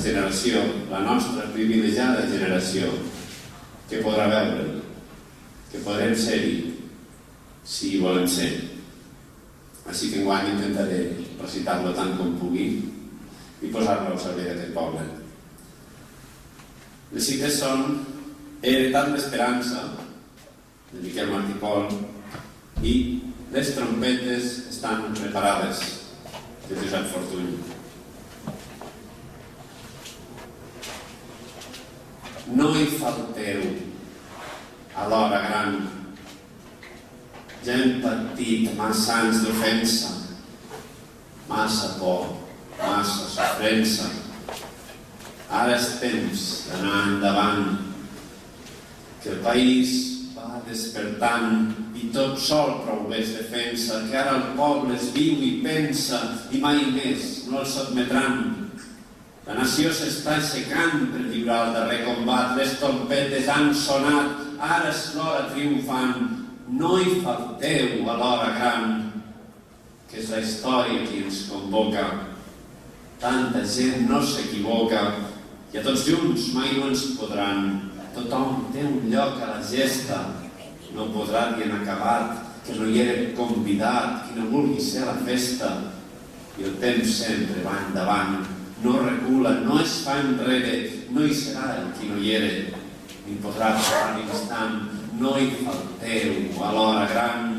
generació, la nostra privilegiada generació, que podrà veure'l, que podrem ser-hi, si hi volem ser. Així que enguany intentaré recitar-lo tant com pugui i posar-lo al servei d'aquest poble. Les cites són He heretat l'esperança, de Miquel Martí Pol, i Les trompetes estan preparades, de Josep Fortuny. No hi falteu a l'hora gran. Ja hem patit massa anys d'ofensa, massa por, massa sofrença. Ara és temps d'anar endavant, que el país va despertant i tot sol prou bé es defensa, que ara el poble es viu i pensa i mai més no el sotmetran. La nació s'està aixecant per lliurar el darrer combat, les trompetes han sonat, ara és l'hora triomfant. No hi falteu a l'hora gran, que és la història qui ens convoca. Tanta gent no s'equivoca i a tots junts mai no ens podran. Tothom té un lloc a la gesta, no podrà dir en acabat que no hi era convidat, qui no vulgui ser a la festa. I el temps sempre va endavant, no recula, no es fa enrere, no hi serà el qui no hi era, ni podrà tornar l'instant. No hi falteu a l'hora gran,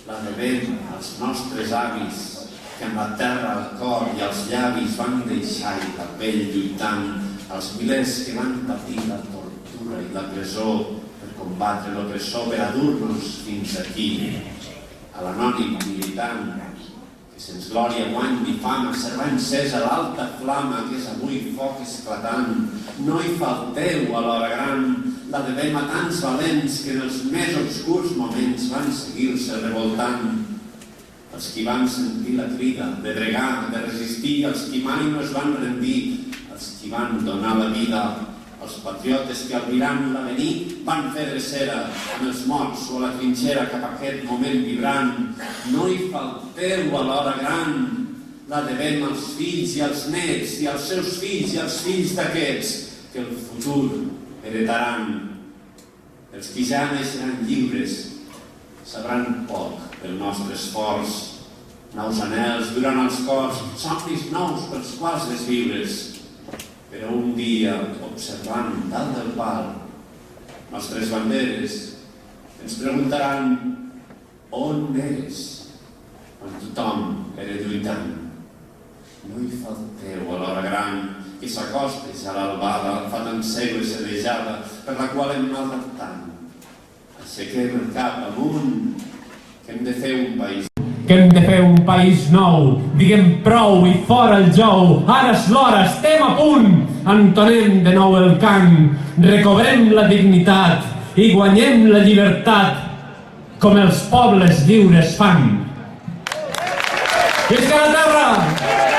la devem als nostres avis, que amb la terra al cor i als llavis van deixar la pell lluitant, als milers que van patir la tortura i la presó per combatre l'opressor, per a dur-nos fins aquí, a l'anònim militant, que sens glòria, guany ni fama, serà encesa l'alta flama que és avui foc esclatant. No hi falteu a l'hora gran, la devem a tants valents que en els més obscurs moments van seguir-se revoltant. Els qui van sentir la crida de bregar, de resistir, els qui mai no es van rendir, els qui van donar la vida, els patriotes que al mirant l'avenir van fer drecera amb els morts o a la trinxera cap a aquest moment vibrant. No hi falteu a l'hora gran, la devem als fills i als nets i als seus fills i als fills d'aquests que el futur heretaran. Els qui ja naixeran lliures sabran poc del nostre esforç. Nous anhels duran als cors, somnis nous pels quals les viures. Però un dia, observant dalt del pal nostres banderes, ens preguntaran on eres quan tothom era lluitant. No hi falteu a l'hora gran, que s'acosta ja l'albada, fa tant segles sedejada, per la qual hem maldat tant. Aixequem el cap amunt, que hem de fer un país. Que hem de fer un país nou, diguem prou i fora el jou, ara és l'hora, estem a punt, entonem de nou el cant, recobrem la dignitat i guanyem la llibertat com els pobles lliures fan. Visca la terra!